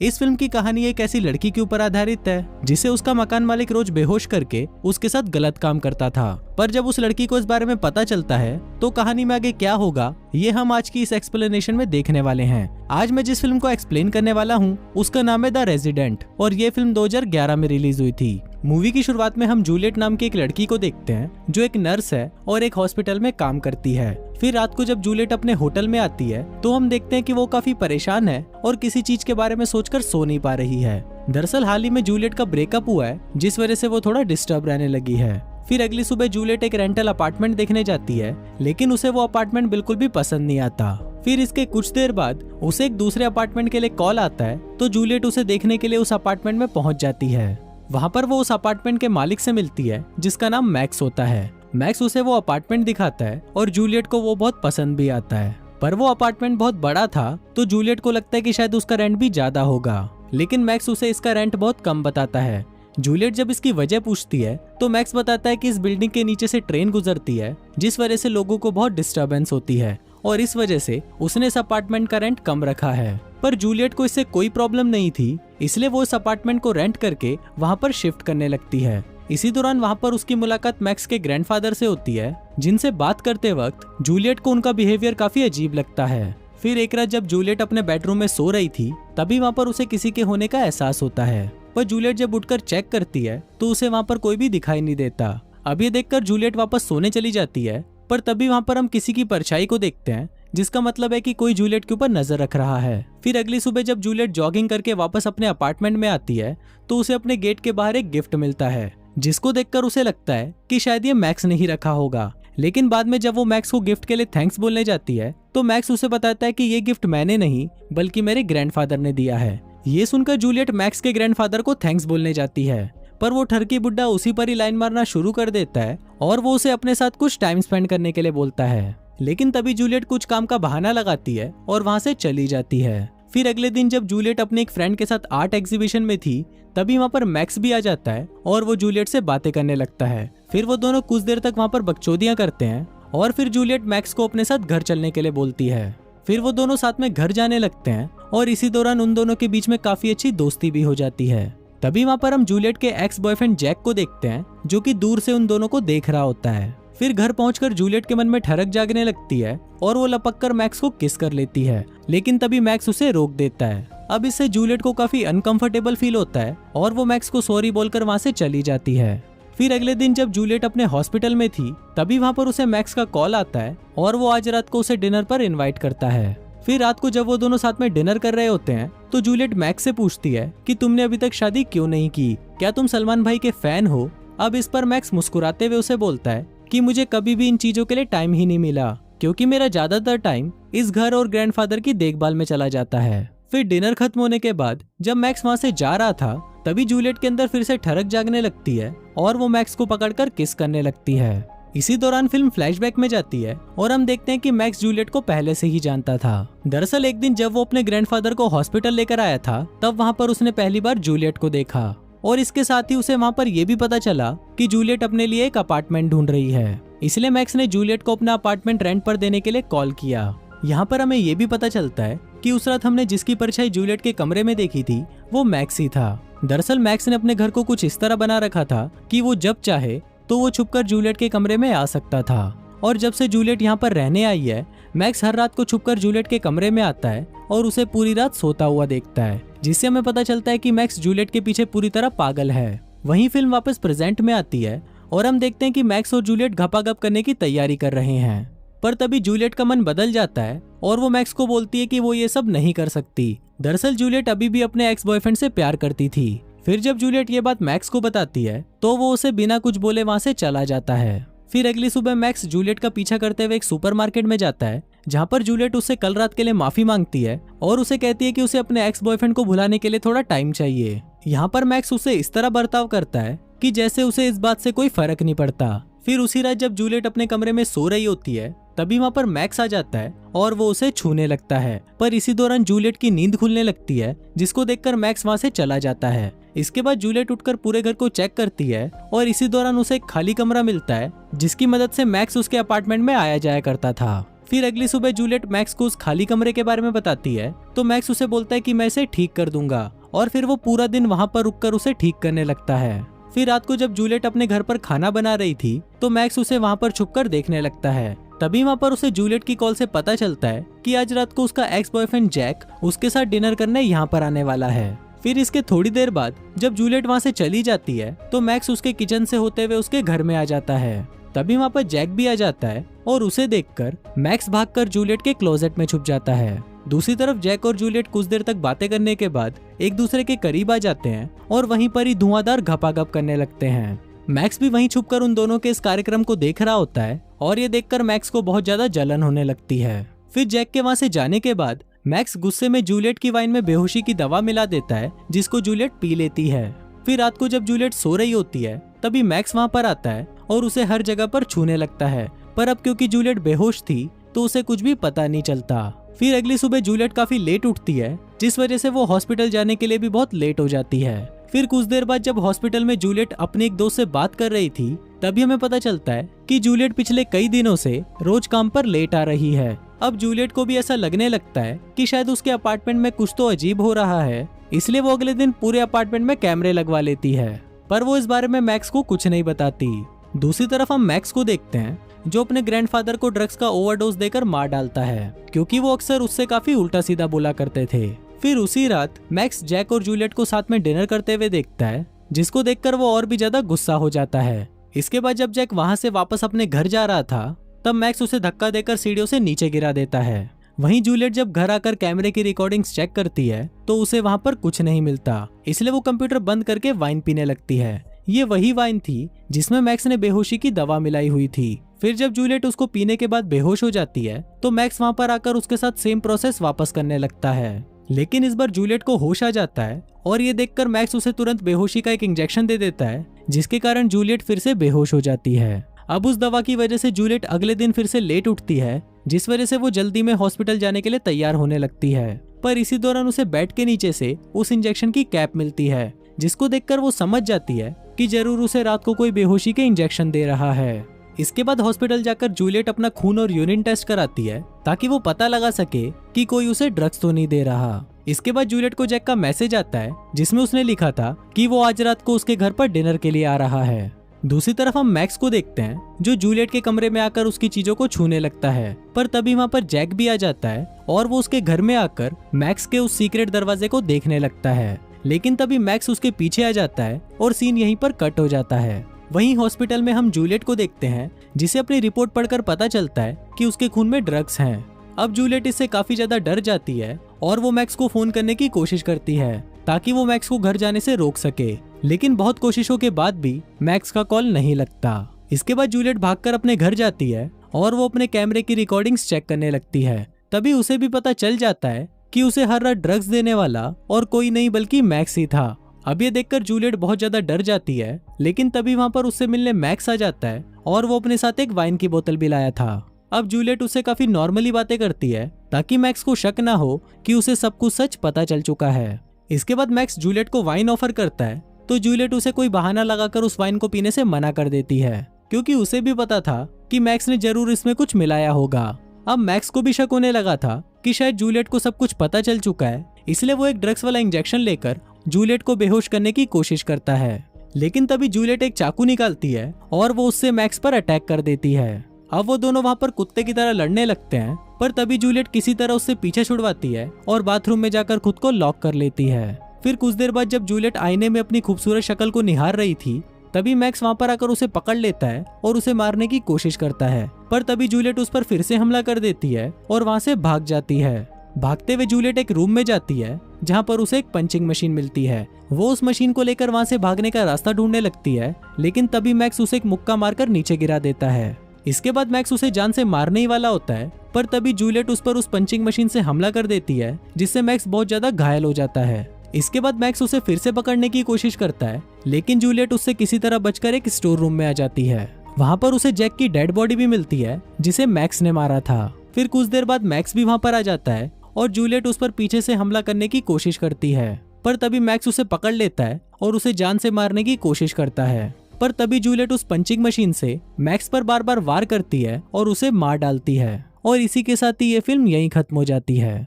इस फिल्म की कहानी एक ऐसी लड़की के ऊपर आधारित है जिसे उसका मकान मालिक रोज बेहोश करके उसके साथ गलत काम करता था। पर जब उस लड़की को इस बारे में पता चलता है तो कहानी में आगे क्या होगा ये हम आज की इस एक्सप्लेनेशन में देखने वाले हैं। आज मैं जिस फिल्म को एक्सप्लेन करने वाला हूँ उसका नाम है द रेजिडेंट और ये फिल्म 2011 में रिलीज हुई थी। मूवी की शुरुआत में हम जूलियट नाम की एक लड़की को देखते हैं जो एक नर्स है और एक हॉस्पिटल में काम करती है। फिर रात को जब जूलियट अपने होटल में आती है तो हम देखते हैं कि वो काफी परेशान है और किसी चीज के बारे में सोचकर सो नहीं पा रही है। दरअसल हाल ही में जूलियट का ब्रेकअप हुआ है जिस वजह से वो थोड़ा डिस्टर्ब रहने लगी है। फिर अगली सुबह जूलियट एक रेंटल अपार्टमेंट देखने जाती है लेकिन उसे वो अपार्टमेंट बिल्कुल भी पसंद नहीं आता। फिर इसके कुछ देर बाद उसे एक दूसरे अपार्टमेंट के लिए कॉल आता है तो जूलियट उसे देखने के लिए उस अपार्टमेंट में पहुंच जाती है। वहां पर वो उस अपार्टमेंट के मालिक से मिलती है जिसका नाम मैक्स होता है। मैक्स उसे वो अपार्टमेंट दिखाता है और जूलियट को वो बहुत पसंद भी आता है। पर वो अपार्टमेंट बहुत बड़ा था तो जूलियट को लगता है कि शायद उसका रेंट भी ज्यादा होगा, लेकिन मैक्स उसे इसका रेंट बहुत कम बताता है। जूलियट जब इसकी वजह पूछती है तो मैक्स बताता है कि इस बिल्डिंग के नीचे से ट्रेन गुजरती है जिस वजह से लोगों को बहुत डिस्टर्बेंस होती है और इस वजह से उसने इस अपार्टमेंट का रेंट कम रखा है। पर जूलियट को इससे कोई प्रॉब्लम नहीं थी, इसलिए वो इस अपार्टमेंट को रेंट करके वहाँ पर शिफ्ट करने लगती है। इसी दौरान वहाँ पर उसकी मुलाकात मैक्स के ग्रैंडफादर से होती है जिनसे बात करते वक्त जूलियट को उनका बिहेवियर काफी अजीब लगता है। फिर एक रात जब जूलियट अपने बेडरूम में सो रही थी तभी वहाँ पर उसे किसी के होने का एहसास होता है। पर जूलियट जब उठकर चेक करती है तो उसे वहाँ पर कोई भी दिखाई नहीं देता। अब ये देखकर जूलियट वापस सोने चली जाती है पर तभी वहाँ पर हम किसी की परछाई को देखते हैं जिसका मतलब है कि कोई जूलियट के ऊपर नजर रख रहा है। फिर अगली सुबह जब जूलियट जॉगिंग करके वापस अपने अपार्टमेंट में आती है तो उसे अपने गेट के बाहर एक गिफ्ट मिलता है जिसको देखकर उसे लगता है कि शायद ये मैक्स ने ही रखा होगा। लेकिन बाद में जब वो मैक्स को गिफ्ट के लिए थैंक्स बोलने जाती है तो मैक्स उसे बताता है कि ये गिफ्ट मैंने नहीं बल्कि मेरे ग्रैंडफादर ने दिया है। ये सुनकर जूलियट मैक्स के ग्रैंडफादर को थैंक्स बोलने जाती है पर वो ठरकी बुड्ढा उसी पर ही लाइन मारना शुरू कर देता है और वो उसे अपने साथ कुछ टाइम स्पेंड करने के लिए बोलता है। लेकिन तभी जूलियट कुछ काम का बहाना लगाती है और वहां से चली जाती है। फिर अगले दिन जब जूलियट अपने एक फ्रेंड के साथ आर्ट एग्जीबिशन में थी तभी वहां पर मैक्स भी आ जाता है और वो जूलियट से बातें करने लगता है। फिर वो दोनों कुछ देर तक वहां पर बकचोदियां करते हैं और फिर जूलियट मैक्स को अपने साथ घर चलने के लिए बोलती है। फिर वो दोनों साथ में घर जाने लगते हैं और इसी दौरान उन दोनों के बीच में काफी अच्छी दोस्ती भी हो जाती है। तभी वहां पर हम जूलियट के एक्स बॉयफ्रेंड जैक को देखते हैं जो कि दूर से उन दोनों को देख रहा होता है। फिर घर पहुंचकर जूलियट के मन में ठरक जागने लगती है और वो लपक कर मैक्स को किस कर लेती है, लेकिन तभी मैक्स उसे रोक देता है। अब इससे जूलियट को काफी अनकंफर्टेबल फील होता है और वो मैक्स को सॉरी बोलकर वहां से चली जाती है। फिर अगले दिन जब जूलियट अपने हॉस्पिटल में थी तभी वहां पर उसे मैक्स का कॉल आता है और वो आज रात को उसे डिनर पर इन्वाइट करता है। फिर रात को जब वो दोनों साथ में डिनर कर रहे होते हैं तो जूलियट मैक्स से पूछती है कि तुमने अभी तक शादी क्यों नहीं की, क्या तुम सलमान भाई के फैन हो। अब इस पर मैक्स मुस्कुराते हुए उसे बोलता है कि मुझे कभी भी इन चीजों के लिए टाइम ही नहीं मिला क्योंकि मेरा ज्यादातर टाइम इस घर और ग्रैंडफादर की देखभाल में चला जाता है। फिर डिनर खत्म होने के बाद जब मैक्स वहां से जा रहा था तभी जूलियट के अंदर फिर से ठरक जागने लगती है और वो मैक्स को पकड़कर किस करने लगती है। इसी दौरान फिल्म फ्लैशबैक में जाती है और हम देखते हैं कि मैक्स जूलियट को पहले से ही जानता था। दरअसल एक दिन जब वो अपने ग्रैंडफादर को हॉस्पिटल लेकर आया था तब वहां पर उसने पहली बार जूलियट को देखा और इसके साथ ही उसे वहां पर यह भी पता चला कि जूलियट अपने लिए एक अपार्टमेंट ढूंढ रही है। इसलिए मैक्स ने जूलियट को अपना अपार्टमेंट रेंट पर देने के लिए कॉल किया। यहाँ पर हमें ये भी पता चलता है कि उस रात हमने जिसकी परछाई जूलियट के कमरे में देखी थी वो मैक्स ही था। दरअसल मैक्स ने अपने घर को कुछ इस तरह बना रखा था कि वो जब चाहे तो वो छुपकर जूलियट के कमरे में आ सकता था और जब से जूलियट यहाँ पर रहने आई है मैक्स हर रात को छुपकर जूलियट के कमरे में आता है और उसे पूरी रात सोता हुआ देखता है, जिससे हमें पता चलता है कि मैक्स जूलियट के पीछे पूरी तरह पागल है। वहीं फिल्म वापस प्रेजेंट में आती है और हम देखते हैं कि मैक्स और जूलियट घपाघप करने की तैयारी कर रहे हैं। पर तभी जूलियट का मन बदल जाता है और वो मैक्स को बोलती है कि वो ये सब नहीं कर सकती। दरअसल जूलियट अभी भी अपने एक्स बॉयफ्रेंड से प्यार करती थी। फिर जब जूलियट ये बात मैक्स को बताती है तो वो उसे बिना कुछ बोले वहां से चला जाता है। फिर अगली सुबह मैक्स जूलियट का पीछा करते हुए एक सुपरमार्केट में जाता है जहां पर जूलियट उससे कल रात के लिए माफी मांगती है और उसे कहती है कि उसे अपने एक्स बॉयफ्रेंड को भुलाने के लिए थोड़ा टाइम चाहिए। यहाँ पर मैक्स उसे इस तरह बर्ताव करता है कि जैसे उसे इस बात से कोई फर्क नहीं पड़ता। फिर उसी रात जब जूलियट अपने कमरे में सो रही होती है तभी वहाँ पर मैक्स आ जाता है और वो उसे छूने लगता है। पर इसी दौरान जूलियट की नींद खुलने लगती है जिसको देखकर मैक्स वहाँ से चला जाता है। इसके बाद जूलियट उठकर पूरे घर को चेक करती है और इसी दौरान उसे एक खाली कमरा मिलता है जिसकी मदद से मैक्स उसके अपार्टमेंट में आया जाया करता था। फिर अगली सुबह जूलियट मैक्स को उस खाली कमरे के बारे में बताती है तो मैक्स उसे बोलता है कि मैं इसे ठीक कर दूंगा, और फिर वो पूरा दिन वहाँ पर रुककर उसे ठीक करने लगता है। फिर रात को जब जूलियट अपने घर पर खाना बना रही थी तो मैक्स उसे वहाँ पर छुपकर देखने लगता है। तभी वहाँ पर उसे जूलियट की कॉल से पता चलता है कि आज रात को उसका एक्स बॉयफ्रेंड जैक उसके साथ डिनर करने यहाँ पर आने वाला है। फिर इसके थोड़ी देर बाद जब जूलियट वहाँ से चली जाती है तो मैक्स उसके किचन से होते हुए उसके घर में आ जाता है। तभी वहाँ पर जैक भी आ जाता है और उसे देखकर मैक्स भागकर जूलियट के क्लोजेट में छुप जाता है। दूसरी तरफ जैक और जूलियट कुछ देर तक बातें करने के बाद एक दूसरे के करीब आ जाते हैं और वहीं पर ही धुआंधार घपाघप करने लगते हैं। मैक्स भी वहीं छुपकर उन दोनों के इस कार्यक्रम को देख रहा होता है और ये देखकर मैक्स को बहुत ज्यादा जलन होने लगती है। फिर जैक के वहां से जाने के बाद मैक्स गुस्से में जूलियट की वाइन में बेहोशी की दवा मिला देता है जिसको जूलियट पी लेती है। फिर रात को जब जूलियट सो रही होती है तभी मैक्स वहां पर आता है और उसे हर जगह पर छूने लगता है, पर अब क्योंकि जूलियट बेहोश थी तो उसे कुछ भी पता नहीं चलता। फिर अगली सुबह जूलियट काफी लेट उठती है जिस वजह से वो हॉस्पिटल जाने के लिए भी बहुत लेट हो जाती है। फिर कुछ देर बाद जब हॉस्पिटल में जूलियट अपने एक दोस्त से बात कर रही थी तभी हमें पता चलता है कि जूलियट पिछले कई दिनों से रोज काम पर लेट आ रही है। अब जूलियट को भी ऐसा लगने लगता है कि शायद उसके अपार्टमेंट में कुछ तो अजीब हो रहा है, इसलिए वो अगले दिन पूरे अपार्टमेंट में कैमरे लगवा लेती है, पर वो इस बारे में मैक्स को कुछ नहीं बताती। दूसरी तरफ हम मैक्स को देखते हैं जो अपने ग्रैंडफादर को ड्रग्स का ओवरडोज देकर मार डालता है क्योंकि वो अक्सर उससे काफी उल्टा सीधा बोला करते थे। फिर उसी रात मैक्स जैक और जूलियट को साथ में डिनर करते हुए देखता है जिसको देखकर वो और भी ज्यादा गुस्सा हो जाता है। इसके बाद जब जैक वहां से वापस अपने घर जा रहा था तब मैक्स उसे धक्का देकर सीढ़ियों से नीचे गिरा देता है। वहीं जूलियट जब घर आकर कैमरे की रिकॉर्डिंग्स चेक करती है तो उसे वहां पर कुछ नहीं मिलता, इसलिए वो कंप्यूटर बंद करके वाइन पीने लगती है। ये वही वाइन थी जिसमें मैक्स ने बेहोशी की दवा मिलाई हुई थी। फिर जब जूलियट उसको पीने के बाद बेहोश हो जाती है तो मैक्स वहां पर आकर उसके साथ सेम प्रोसेस वापस करने लगता है, लेकिन इस बार जूलियट को होश आ जाता है और ये देखकर मैक्स उसे तुरंत बेहोशी का एक इंजेक्शन दे देता है जिसके कारण जूलियट फिर से बेहोश हो जाती है। अब उस दवा की वजह से जूलियट अगले दिन फिर से लेट उठती है जिस वजह से वो जल्दी में हॉस्पिटल जाने के लिए तैयार होने लगती है, पर इसी दौरान उसे बेड के नीचे से उस इंजेक्शन की कैप मिलती है जिसको देखकर वो समझ जाती है कि जरूर उसे रात को कोई बेहोशी के इंजेक्शन दे रहा है। इसके बाद हॉस्पिटल जाकर जूलियट अपना खून और यूरिन टेस्ट कराती है ताकि वो पता लगा सके कि कोई उसे ड्रग्स तो नहीं दे रहा। इसके बाद जूलियट को जैक का मैसेज आता है जिसमें उसने लिखा था कि वो आज रात को उसके घर पर डिनर के लिए आ रहा है। दूसरी तरफ हम मैक्स को देखते हैं जो जूलियट के कमरे में आकर उसकी चीजों को छूने लगता है, पर तभी वहाँ पर जैक भी आ जाता है और वो उसके घर में आकर मैक्स के उस सीक्रेट दरवाजे को देखने लगता है, लेकिन तभी मैक्स उसके पीछे आ जाता है और सीन यहीं पर कट हो जाता है। वहीं हॉस्पिटल में हम जूलियट को देखते हैं जिसे अपनी रिपोर्ट पढ़कर पता चलता है कि उसके खून में ड्रग्स हैं। अब जूलियट इससे काफी ज्यादा डर जाती है और वो मैक्स को फोन करने की कोशिश करती है ताकि वो मैक्स को घर जाने से रोक सके, लेकिन बहुत कोशिशों के बाद भी मैक्स का कॉल नहीं लगता। इसके बाद जूलियट भागकर अपने घर जाती है और वो अपने कैमरे की रिकॉर्डिंग्स चेक करने लगती है। तभी उसे भी पता चल जाता है कि उसे हर रात ड्रग्स देने वाला और कोई नहीं बल्कि मैक्स ही था। अब ये देखकर जूलियट बहुत ज्यादा डर जाती है, लेकिन तभी वहाँ पर उससे मिलने मैक्स आ जाता है और वो अपने साथ एक वाइन की बोतल भी लाया था। अब जूलियट उससे काफी नॉर्मली बातें करती है ताकि मैक्स को शक ना हो कि उसे सब कुछ सच पता चल चुका है। इसके बाद मैक्स जूलियट को वाइन ऑफर करता है तो जूलियट उसे कोई बहाना लगाकर उस वाइन को पीने से मना कर देती है क्योंकि उसे भी पता था कि मैक्स ने जरूर इसमें कुछ मिलाया होगा। अब मैक्स को भी शक होने लगा था कि शायद जूलियट को सब कुछ पता चल चुका है, इसलिए वो एक ड्रग्स वाला इंजेक्शन लेकर जूलियट को बेहोश करने की कोशिश करता है, लेकिन तभी जूलियट एक चाकू निकालती है और वो उससे मैक्स पर अटैक कर देती है। अब वो दोनों वहाँ पर कुत्ते की तरह लड़ने लगते हैं, पर तभी जूलियट किसी तरह उससे पीछे छुड़वाती है और बाथरूम में जाकर खुद को लॉक कर लेती है। फिर कुछ देर बाद जब जूलियट आईने में अपनी खूबसूरत शक्ल को निहार रही थी तभी मैक्स वहाँ पर आकर उसे पकड़ लेता है और उसे मारने की कोशिश करता है, पर तभी जूलियट उस पर फिर से हमला कर देती है और वहाँ से भाग जाती है। भागते हुए जूलियट एक रूम में जाती है जहाँ पर उसे एक पंचिंग मशीन मिलती है। वो उस मशीन को लेकर वहाँ से भागने का रास्ता ढूंढने लगती है, लेकिन तभी मैक्स उसे एक मुक्का मारकर नीचे गिरा देता है। इसके बाद मैक्स उसे जान से मारने ही वाला होता है, पर तभी जूलियट उस पर उस पंचिंग मशीन से हमला कर देती है जिससे मैक्स बहुत ज्यादा घायल हो जाता है। इसके बाद मैक्स उसे फिर से पकड़ने की कोशिश करता है, लेकिन जूलियट उससे किसी तरह बचकर एक स्टोर रूम में आ जाती है। वहाँ पर उसे जैक की डेड बॉडी भी मिलती है जिसे मैक्स ने मारा था। फिर कुछ देर बाद मैक्स भी वहाँ पर आ जाता है और जूलियट उस पर पीछे से हमला करने की कोशिश करती है, पर तभी मैक्स उसे पकड़ लेता है और उसे जान से मारने की कोशिश करता है, पर तभी जूलियट उस पंचिंग मशीन से मैक्स पर बार बार वार करती है और उसे मार डालती है। और इसी के साथ ही ये फिल्म यहीं खत्म हो जाती है।